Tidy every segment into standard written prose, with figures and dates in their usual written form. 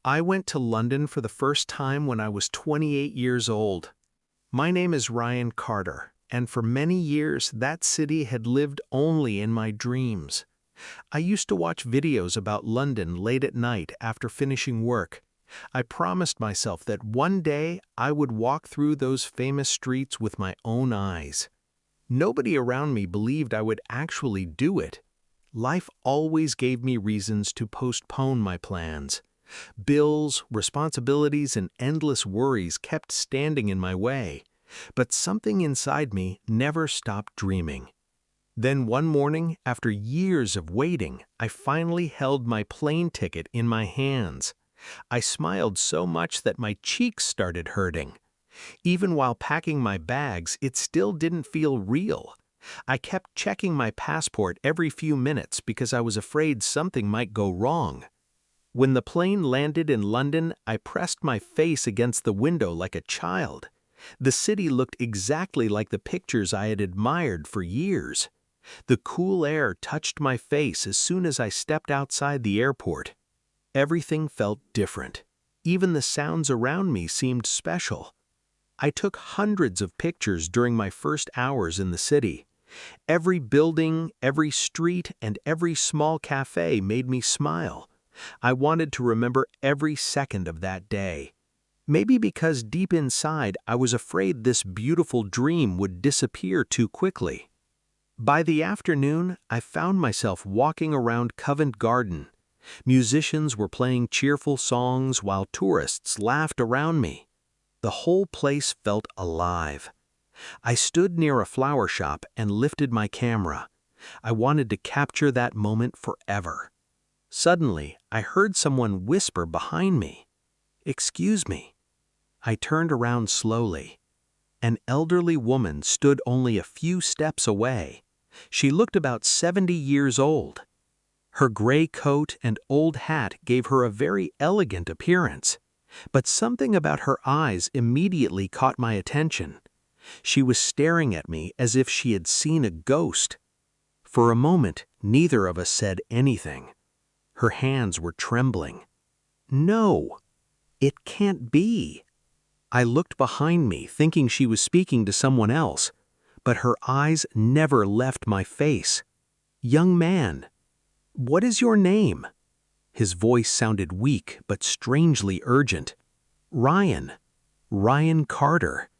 I went to London for the first time when I was 28 years old. My name is Ryan Carter, and for many years that city had lived only in my dreams. I used to watch videos about London late at night after finishing work. I promised myself that one day I would walk through those famous streets with my own eyes. Nobody around me believed I would actually do it. Life always gave me reasons to postpone my plans. Bills, responsibilities, and endless worries kept standing in my way, but something inside me never stopped dreaming. Then one morning, after years of waiting, I finally held my plane ticket in my hands. I smiled so much that my cheeks started hurting. Even while packing my bags, it still didn't feel real. I kept checking my passport every few minutes because I was afraid something might go wrong. When the plane landed in London, I pressed my face against the window like a child. The city looked exactly like the pictures I had admired for years. The cool air touched my face as soon as I stepped outside the airport. Everything felt different. Even the sounds around me seemed special. I took hundreds of pictures during my first hours in the city. Every building, every street, and every small cafe made me smile. I wanted to remember every second of that day. Maybe because deep inside I was afraid this beautiful dream would disappear too quickly. By the afternoon, I found myself walking around Covent Garden. Musicians were playing cheerful songs while tourists laughed around me. The whole place felt alive. I stood near a flower shop and lifted my camera. I wanted to capture that moment forever. Suddenly, I heard someone whisper behind me, "Excuse me." I turned around slowly. An elderly woman stood only a few steps away. She looked about 70 years old. Her gray coat and old hat gave her a very elegant appearance, but something about her eyes immediately caught my attention. She was staring at me as if she had seen a ghost. For a moment, neither of us said anything. Her hands were trembling. No, it can't be. I looked behind me, thinking she was speaking to someone else, but her eyes never left my face. "Young man, what is your name?" His voice sounded weak but strangely urgent. "Ryan. Ryan Carter."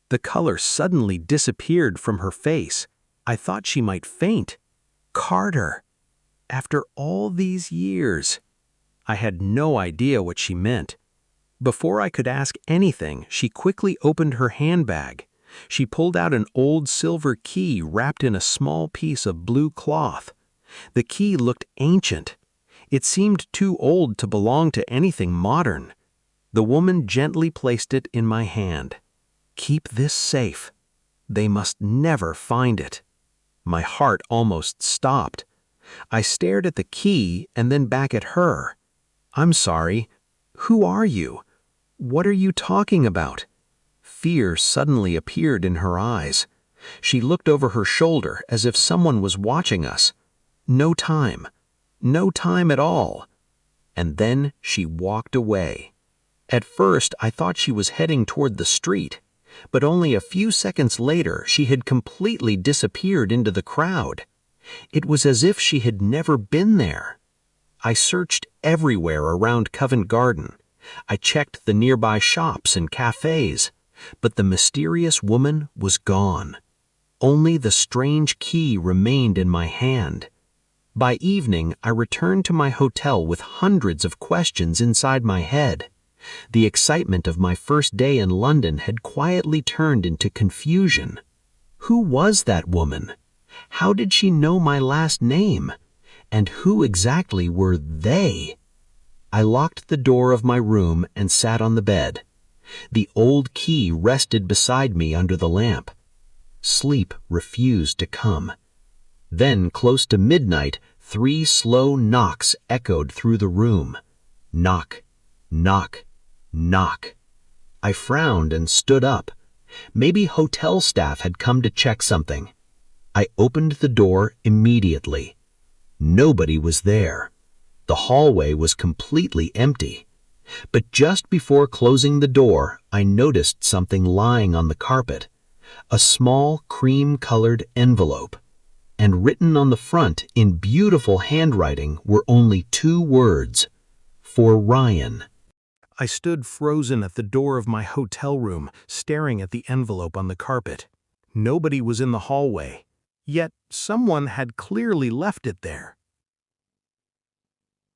The color suddenly disappeared from her face. I thought she might faint. Carter. After all these years. I had no idea what she meant. Before I could ask anything, she quickly opened her handbag. She pulled out an old silver key wrapped in a small piece of blue cloth. The key looked ancient. It seemed too old to belong to anything modern. The woman gently placed it in my hand. "Keep this safe. They must never find it." My heart almost stopped. I stared at the key and then back at her. "I'm sorry. Who are you? What are you talking about?" Fear suddenly appeared in her eyes. She looked over her shoulder as if someone was watching us. No time. No time at all. And then she walked away. At first, I thought she was heading toward the street, but only a few seconds later, she had completely disappeared into the crowd. It was as if she had never been there. I searched everywhere around Covent Garden. I checked the nearby shops and cafes, but the mysterious woman was gone. Only the strange key remained in my hand. By evening, I returned to my hotel with hundreds of questions inside my head. The excitement of my first day in London had quietly turned into confusion. Who was that woman? How did she know my last name? And who exactly were they? I locked the door of my room and sat on the bed. The old key rested beside me under the lamp. Sleep refused to come. Then, close to midnight, 3 slow knocks echoed through the room. Knock, knock, knock. I frowned and stood up. Maybe hotel staff had come to check something. I opened the door immediately. Nobody was there. The hallway was completely empty. But just before closing the door, I noticed something lying on the carpet. A small cream-colored envelope. And written on the front in beautiful handwriting were only 2 words. For Ryan. I stood frozen at the door of my hotel room, staring at the envelope on the carpet. Nobody was in the hallway, yet someone had clearly left it there.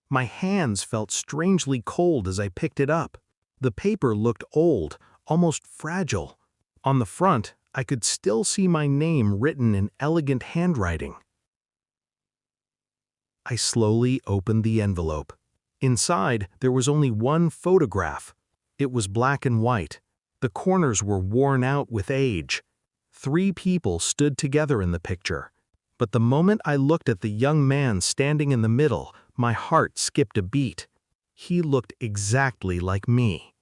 My hands felt strangely cold as I picked it up. The paper looked old, almost fragile. On the front, I could still see my name written in elegant handwriting. I slowly opened the envelope. Inside, there was only one photograph. It was black and white. The corners were worn out with age. 3 people stood together in the picture. But the moment I looked at the young man standing in the middle, my heart skipped a beat. He looked exactly like me.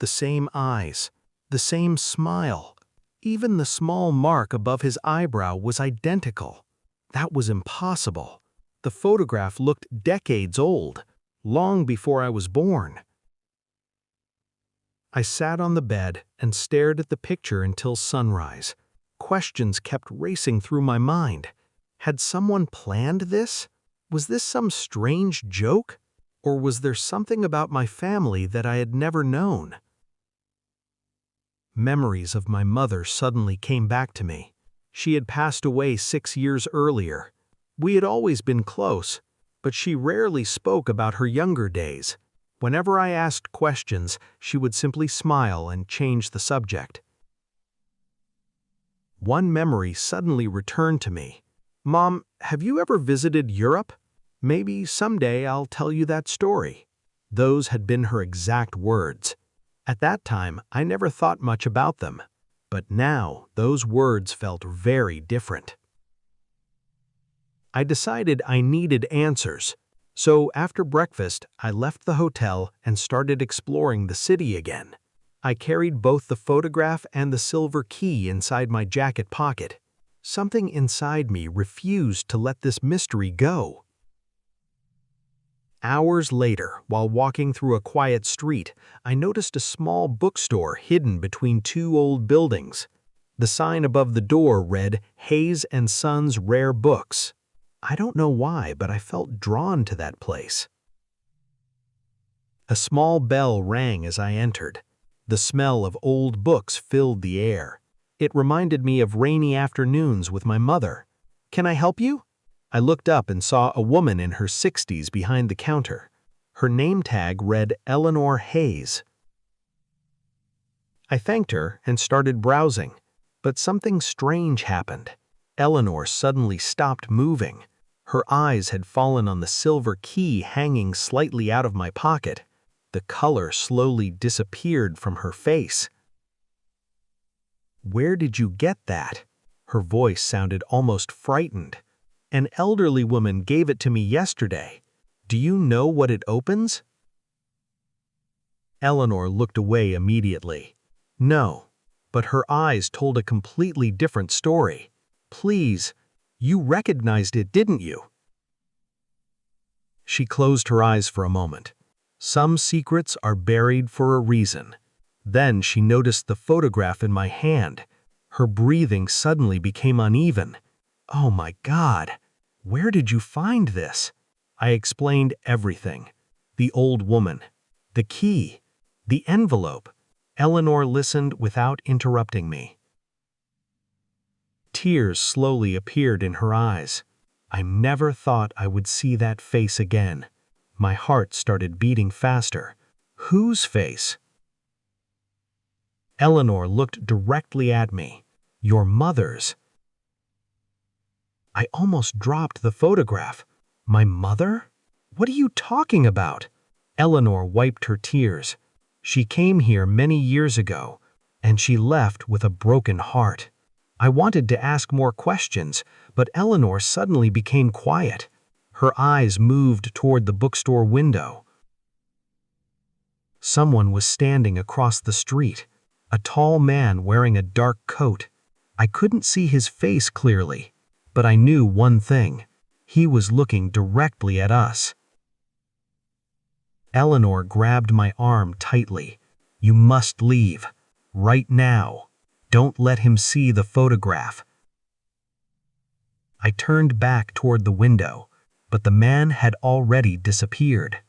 The same eyes, the same smile. Even the small mark above his eyebrow was identical. That was impossible. The photograph looked decades old, long before I was born. I sat on the bed and stared at the picture until sunrise. Questions kept racing through my mind. Had someone planned this? Was this some strange joke? Or was there something about my family that I had never known? Memories of my mother suddenly came back to me. She had passed away 6 years earlier. We had always been close, but she rarely spoke about her younger days. Whenever I asked questions, she would simply smile and change the subject. One memory suddenly returned to me. "Mom, have you ever visited Europe? Maybe someday I'll tell you that story." Those had been her exact words. At that time, I never thought much about them. But now, those words felt very different. I decided I needed answers. So after breakfast, I left the hotel and started exploring the city again. I carried both the photograph and the silver key inside my jacket pocket. Something inside me refused to let this mystery go. Hours later, while walking through a quiet street, I noticed a small bookstore hidden between 2 old buildings. The sign above the door read, "Hayes and Sons Rare Books." I don't know why, but I felt drawn to that place. A small bell rang as I entered. The smell of old books filled the air. It reminded me of rainy afternoons with my mother. "Can I help you?" I looked up and saw a woman in her 60s behind the counter. Her name tag read Eleanor Hayes. I thanked her and started browsing, but something strange happened. Eleanor suddenly stopped moving. Her eyes had fallen on the silver key hanging slightly out of my pocket. The color slowly disappeared from her face. "Where did you get that?" Her voice sounded almost frightened. "An elderly woman gave it to me yesterday. Do you know what it opens?" Eleanor looked away immediately. "No," but her eyes told a completely different story. "Please, you recognized it, didn't you?" She closed her eyes for a moment. Some secrets are buried for a reason. Then she noticed the photograph in my hand. Her breathing suddenly became uneven. "Oh my God, where did you find this?" I explained everything. The old woman, the key, the envelope. Eleanor listened without interrupting me. Tears slowly appeared in her eyes. I never thought I would see that face again. My heart started beating faster. Whose face? Eleanor looked directly at me. "Your mother's." I almost dropped the photograph. "My mother? What are you talking about?" Eleanor wiped her tears. "She came here many years ago, and she left with a broken heart." I wanted to ask more questions, but Eleanor suddenly became quiet. Her eyes moved toward the bookstore window. Someone was standing across the street, a tall man wearing a dark coat. I couldn't see his face clearly, but I knew one thing. He was looking directly at us. Eleanor grabbed my arm tightly. "You must leave. Right now. Don't let him see the photograph." I turned back toward the window, but the man had already disappeared.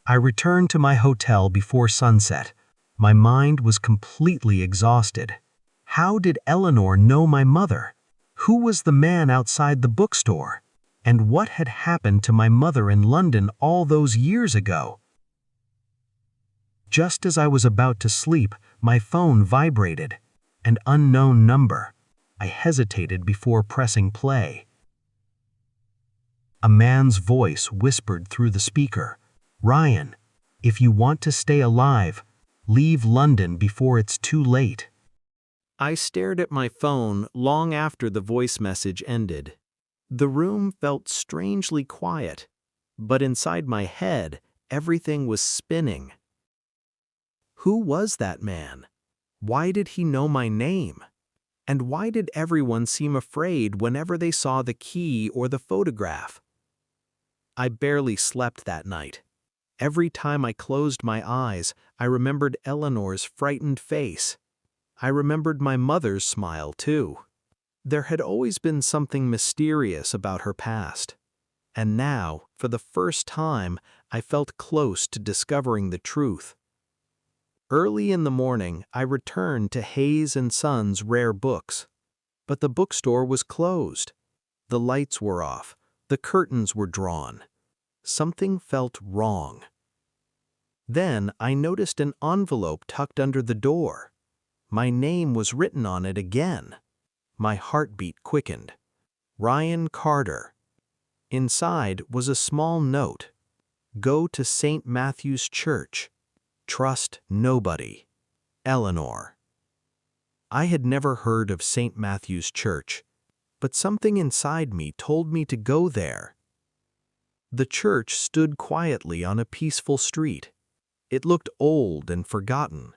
I returned to my hotel before sunset. My mind was completely exhausted. How did Eleanor know my mother? Who was the man outside the bookstore? And what had happened to my mother in London all those years ago? Just as I was about to sleep, my phone vibrated. An unknown number. I hesitated before pressing play. A man's voice whispered through the speaker, "Ryan, if you want to stay alive, leave London before it's too late." I stared at my phone long after the voice message ended. The room felt strangely quiet, but inside my head, everything was spinning. Who was that man? Why did he know my name? And why did everyone seem afraid whenever they saw the key or the photograph? I barely slept that night. Every time I closed my eyes, I remembered Eleanor's frightened face. I remembered my mother's smile, too. There had always been something mysterious about her past. And now, for the first time, I felt close to discovering the truth. Early in the morning, I returned to Hayes & Sons Rare Books. But the bookstore was closed. The lights were off. The curtains were drawn. Something felt wrong. Then I noticed an envelope tucked under the door. My name was written on it again. My heartbeat quickened. Ryan Carter. Inside was a small note. "Go to St. Matthew's Church. Trust nobody. Eleanor." I had never heard of St. Matthew's Church, but something inside me told me to go there. The church stood quietly on a peaceful street. It looked old and forgotten.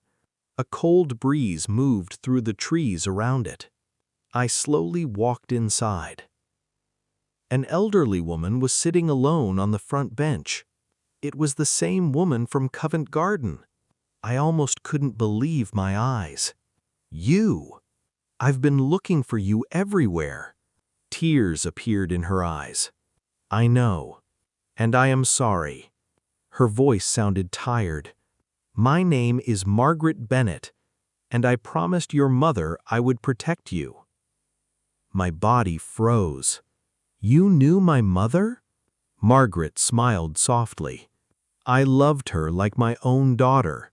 A cold breeze moved through the trees around it. I slowly walked inside. An elderly woman was sitting alone on the front bench. It was the same woman from Covent Garden. I almost couldn't believe my eyes. "You! I've been looking for you everywhere." Tears appeared in her eyes. "I know, and I am sorry." Her voice sounded tired. "My name is Margaret Bennett, and I promised your mother I would protect you." My body froze. "You knew my mother?" Margaret smiled softly. "I loved her like my own daughter."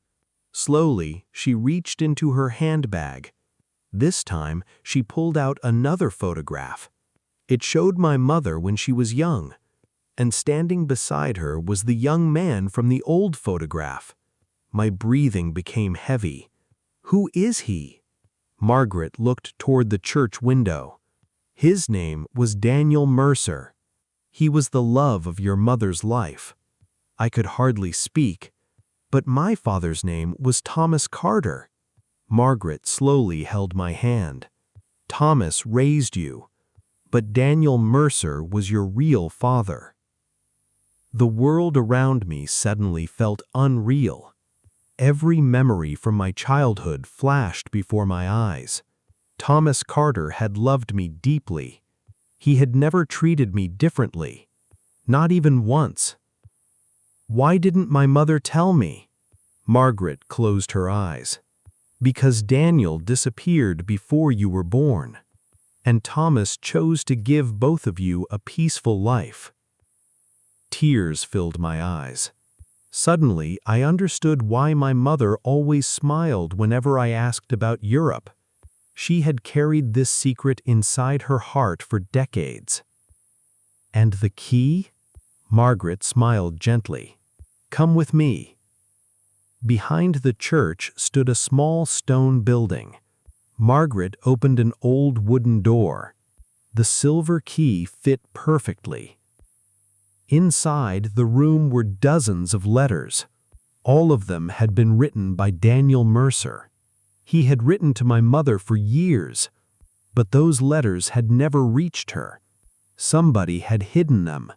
Slowly, she reached into her handbag. This time, she pulled out another photograph. It showed my mother when she was young, and standing beside her was the young man from the old photograph. My breathing became heavy. "Who is he?" Margaret looked toward the church window. "His name was Daniel Mercer. He was the love of your mother's life." I could hardly speak. "But my father's name was Thomas Carter." Margaret slowly held my hand. "Thomas raised you, but Daniel Mercer was your real father." The world around me suddenly felt unreal. Every memory from my childhood flashed before my eyes. Thomas Carter had loved me deeply. He had never treated me differently, not even once. Why didn't my mother tell me? Margaret closed her eyes. "Because Daniel disappeared before you were born, and Thomas chose to give both of you a peaceful life." Tears filled my eyes. Suddenly, I understood why my mother always smiled whenever I asked about Europe. She had carried this secret inside her heart for decades. "And the key?" Margaret smiled gently. "Come with me." Behind the church stood a small stone building. Margaret opened an old wooden door. The silver key fit perfectly. Inside the room were dozens of letters. All of them had been written by Daniel Mercer. He had written to my mother for years, but those letters had never reached her. Somebody had hidden them.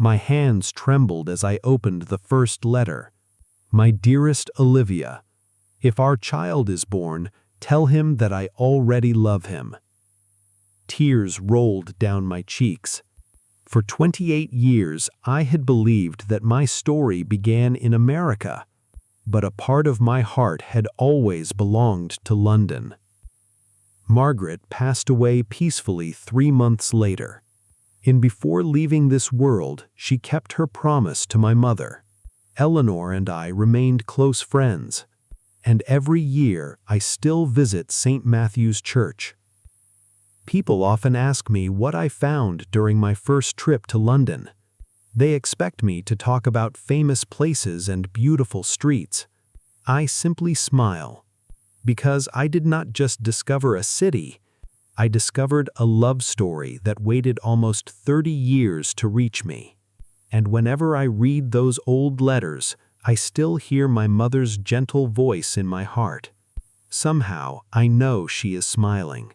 My hands trembled as I opened the first letter. My dearest Olivia, if our child is born, tell him that I already love him. Tears rolled down my cheeks. For 28 years, I had believed that my story began in America, but a part of my heart had always belonged to London. Margaret passed away peacefully 3 months later. And before leaving this world, she kept her promise to my mother. Eleanor and I remained close friends, and every year I still visit St. Matthew's Church. People often ask me what I found during my first trip to London. They expect me to talk about famous places and beautiful streets. I simply smile, because I did not just discover a city, I discovered a love story that waited almost 30 years to reach me. And whenever I read those old letters, I still hear my mother's gentle voice in my heart. Somehow, I know she is smiling.